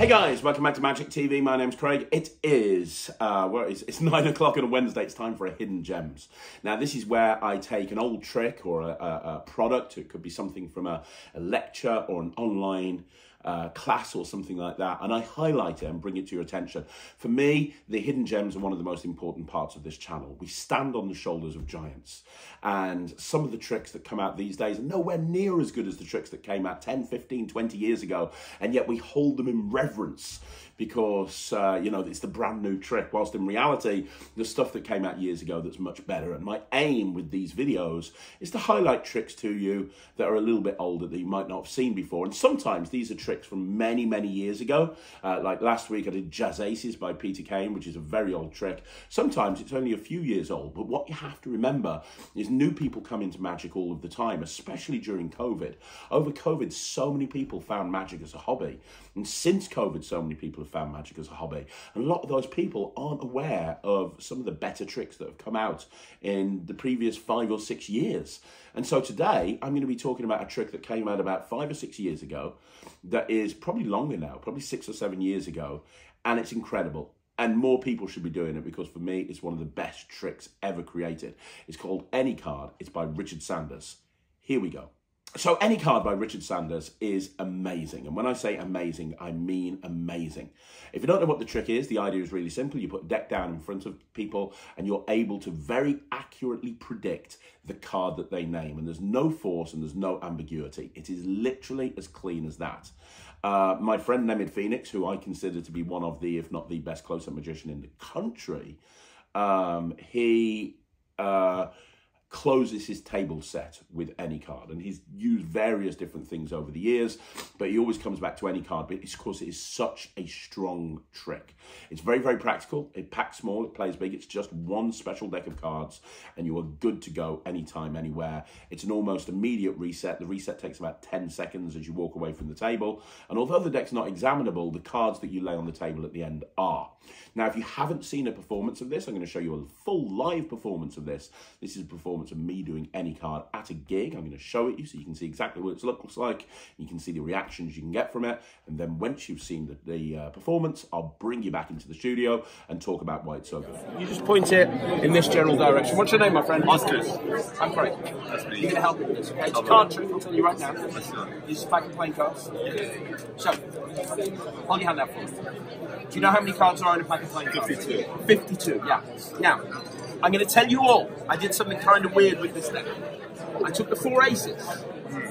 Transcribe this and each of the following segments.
Hey guys, welcome back to Magic TV. My name's Craig. It is, it's 9 o'clock on a Wednesday. It's time for a Hidden Gems. Now, this is where I take an old trick or a product. It could be something from a lecture or an online class or something like that, and I highlight it and bring it to your attention. For me, the hidden gems are one of the most important parts of this channel. We stand on the shoulders of giants, and some of the tricks that come out these days are nowhere near as good as the tricks that came out 10, 15, 20 years ago, and yet we hold them in reverence because, you know, it's the brand new trick, whilst in reality, the stuff that came out years ago that's much better. And my aim with these videos is to highlight tricks to you that are a little bit older that you might not have seen before. And sometimes these are tricks from many, many years ago. Like last week, I did Jazz Aces by Peter Kane, which is a very old trick. Sometimes it's only a few years old, but what you have to remember is new people come into Magic all of the time, especially during COVID. Over COVID, so many people found Magic as a hobby. And since COVID, so many people have found Magic as a hobby. And a lot of those people aren't aware of some of the better tricks that have come out in the previous 5 or 6 years. And so today, I'm going to be talking about a trick that came out about 5 or 6 years ago that is probably longer now, probably 6 or 7 years ago, and it's incredible. And more people should be doing it because for me, it's one of the best tricks ever created. It's called Any Card. It's by Richard Sanders. Here we go. So Any Card by Richard Sanders is amazing. And when I say amazing, I mean amazing. If you don't know what the trick is, the idea is really simple. You put a deck down in front of people and you're able to very accurately predict the card that they name. And there's no force and there's no ambiguity. It is literally as clean as that. My friend Nemid Phoenix, who I consider to be one of the, if not the best close-up magician in the country, he closes his table set with Any Card, and he's used various different things over the years, but he always comes back to Any Card because it is such a strong trick. It's very, very practical. It packs small, it plays big. It's just one special deck of cards and you are good to go anytime, anywhere. It's an almost immediate reset. The reset takes about 10 seconds as you walk away from the table, and although the deck's not examinable, the cards that you lay on the table at the end are. Now, if you haven't seen a performance of this, I'm going to show you a full live performance of this. This is a performance of me doing Any Card at a gig. I'm going to show it you so you can see exactly what it looks like. You can see the reactions you can get from it. And then once you've seen the performance, I'll bring you back into the studio and talk about why it's so good. You just point it in this general direction. What's your name, my friend? Masterclass. I'm Craig. You're going to help me with this, okay? It's a card trick, I'll tell you right now. This is back in playing cards. So, hold your hand out for me. Do you know how many cards are in a pack of playing cards? 52. 52, yeah. Now, I'm going to tell you all, I did something kind of weird with this deck. I took the 4 aces,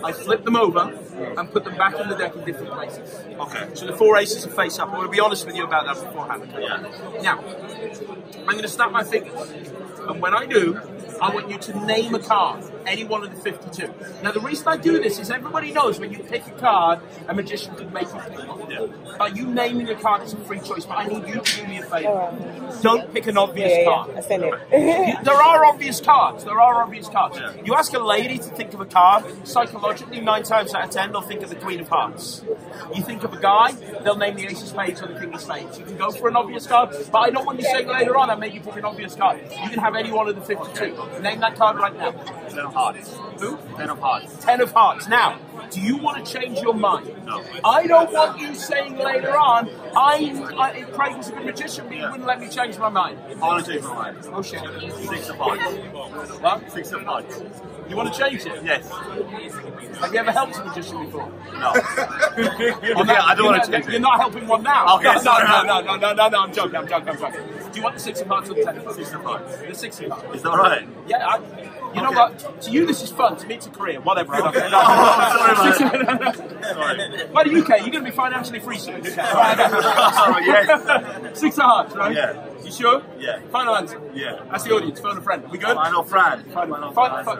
I flipped them over, and put them back in the deck in different places. Okay. So the 4 aces are face up. I'm going to be honest with you about that beforehand. Okay? Yeah. Now, I'm going to snap my fingers, and when I do, I want you to name a card, any one of the 52. Now, the reason I do this is everybody knows when you pick a card, a magician can make you pick it. Yeah. By you naming a card, it's a free choice, but I need you to do me a favour. Don't pick an obvious card. I send it. There are obvious cards. There are obvious cards. Yeah. You ask a lady to think of a card, psychologically, 9 times out of 10, they'll think of the Queen of Hearts. You think of a guy, they'll name the Ace of Spades or the King of Spades. You can go for an obvious card, but I don't want you saying later on, I made you pick an obvious card. You can have any one of the 52. Name that card right now. 10 of Hearts. Who? 10 of Hearts. 10 of Hearts. Now, do you want to change your mind? No. I don't want you saying later on, if Craig was a good magician, but you wouldn't let me change my mind. I want to change my mind. Oh shit. 6 of Hearts. What? 6 of Hearts. You want to change it? Yes. Have you ever helped a magician before? No. I don't want to change it. You're not helping one now. Okay, no, I'm joking. Do you want the 6 of Hearts or the 10 of Hearts? 6 of Hearts. The 6 of Hearts. Is that right? Yeah, you know what? To you, this is fun. To me, it's a career. Whatever. Why do you care? You're going to be financially free soon. Sorry, yes. 6 of Hearts, right? Yeah. You sure? Yeah. Final answer? Yeah. That's the audience. Phone a friend. We good? Final friend. Final friend.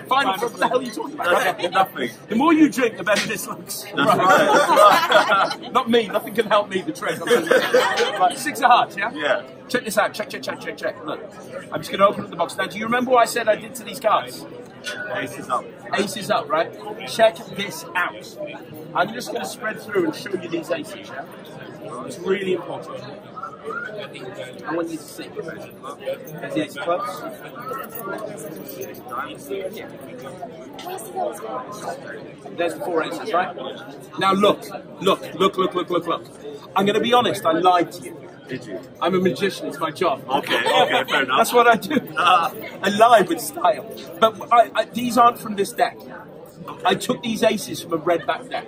What the hell are you talking about? Okay. Nothing. The more you drink, the better this looks. That's right. Not me. Nothing can help me. The trick. Right. 6 of Hearts, yeah? Yeah. Check this out. Check. Look. I'm just going to open up the box. Now, do you remember what I said I did to these cards? Aces up. Aces up, right? Check this out. I'm just going to spread through and show you these aces, yeah? It's really important. I want you to see. There's the ace of clubs. There's the four aces, right? Now look. I'm going to be honest, I lied to you. Did you? I'm a magician, it's my job. Okay, fair enough. That's what I do. I lie with style. But these aren't from this deck. I took these aces from a red back deck.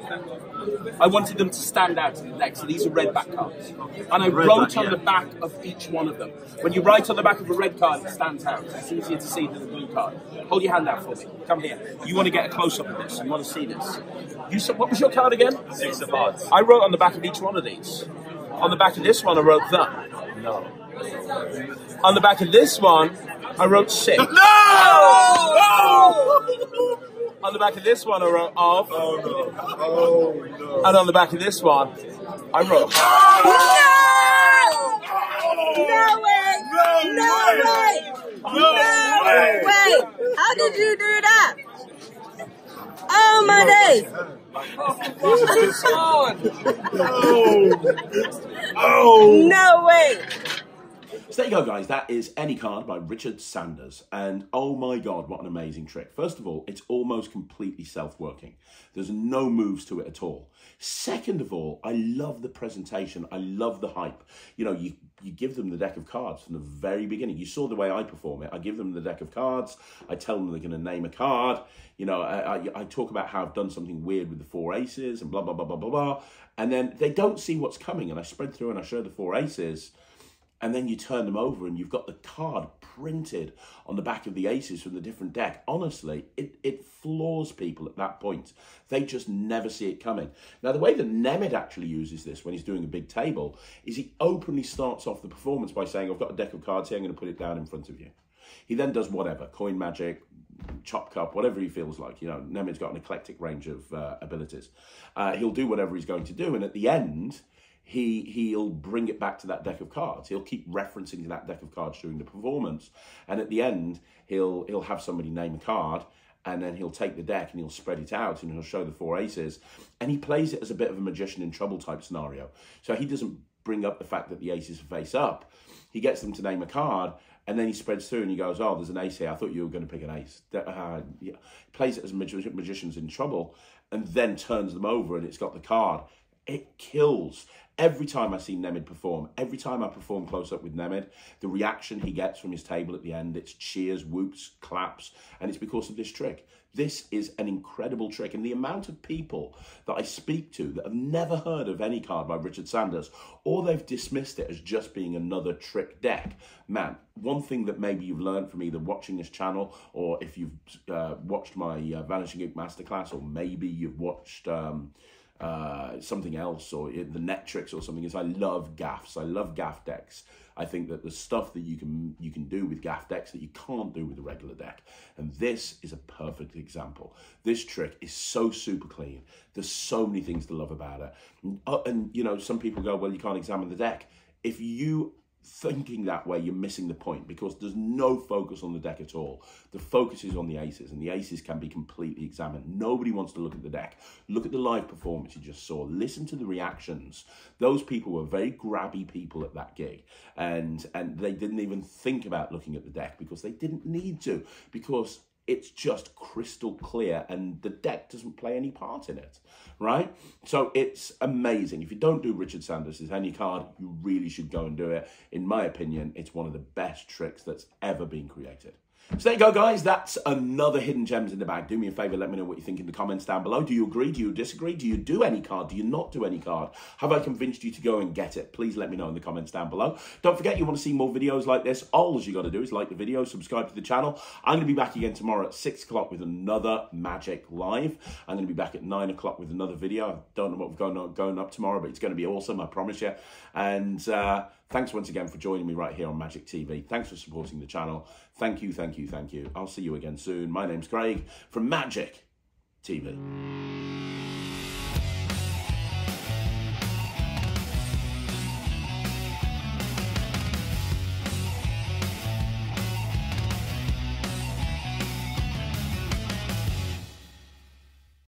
I wanted them to stand out in the deck, so these are red back cards. And I wrote on the back of each one of them. When you write on the back of a red card, it stands out. It's easier to see than a blue card. Hold your hand out for me. Come here. You want to get a close-up of this. You want to see this. What was your card again? Six of hearts. I wrote on the back of each one of these. On the back of this one, I wrote that. No. On the back of this one, I wrote 6. No! Oh! On the back of this one, I wrote off. Oh no. Oh no. And on the back of this one, I wrote. No way! How did you do that? Oh my days! No way! So there you go, guys. That is Any Card by Richard Sanders. And oh my God, what an amazing trick. First of all, it's almost completely self-working. There's no moves to it at all. Second of all, I love the presentation. I love the hype. You know, you give them the deck of cards from the very beginning. You saw the way I perform it. I give them the deck of cards. I tell them they're going to name a card. You know, I talk about how I've done something weird with the four aces and blah, blah, blah, blah, blah, blah. And then they don't see what's coming. And I spread through and I show the four aces. And then you turn them over and you've got the card printed on the back of the aces from the different deck. Honestly, it floors people at that point. They just never see it coming. Now, the way that Nemeth actually uses this when he's doing a big table is he openly starts off the performance by saying, I've got a deck of cards here, I'm going to put it down in front of you. He then does whatever, coin magic, chop cup, whatever he feels like. You know, Nemeth's got an eclectic range of abilities. He'll do whatever he's going to do. And at the end, he'll bring it back to that deck of cards. He'll keep referencing that deck of cards during the performance. And at the end, he'll have somebody name a card, and then he'll take the deck and he'll spread it out and he'll show the four aces. And he plays it as a bit of a magician in trouble type scenario. So he doesn't bring up the fact that the aces are face up. He gets them to name a card, and then he spreads through and he goes, oh, there's an ace here. I thought you were going to pick an ace. Yeah. Plays it as magicians in trouble, and then turns them over and it's got the card. It kills. Every time I see Nemeth perform, every time I perform close up with Nemeth, the reaction he gets from his table at the end, it's cheers, whoops, claps, and it's because of this trick. This is an incredible trick, and the amount of people that I speak to that have never heard of Any Card by Richard Sanders, or they've dismissed it as just being another trick deck. Man, one thing that maybe you've learned from either watching this channel, or if you've watched my Vanishing Ink Masterclass, or maybe you've watched something else, or the net tricks or something, is I love gaffs. I love gaff decks. I think that the stuff that you can do with gaff decks that you can't do with a regular deck, and this is a perfect example. This trick is so super clean. There's so many things to love about it. And you know, some people go, well, you can't examine the deck. If you thinking that way, you're missing the point, because there's no focus on the deck at all. The focus is on the aces, and the aces can be completely examined. Nobody wants to look at the deck. Look at the live performance you just saw. Listen to the reactions. Those people were very grabby people at that gig, and they didn't even think about looking at the deck because they didn't need to, because it's just crystal clear and the deck doesn't play any part in it, right? So it's amazing. If you don't do Richard Sanders' Any Card, you really should go and do it. In my opinion, it's one of the best tricks that's ever been created. So there you go, guys. That's another Hidden Gems in the bag. Do me a favor, let me know what you think in the comments down below. Do you agree? Do you disagree? Do you do Any Card? Do you not do Any Card? Have I convinced you to go and get it? Please let me know in the comments down below. Don't forget, you want to see more videos like this, all you got to do is like the video, subscribe to the channel. I'm going to be back again tomorrow at 6 o'clock with another Magic Live. I'm going to be back at 9 o'clock with another video. I don't know what's going up tomorrow, but it's going to be awesome, I promise you. And thanks once again for joining me right here on Magic TV. Thanks for supporting the channel. Thank you, thank you, thank you. I'll see you again soon. My name's Craig from Magic TV.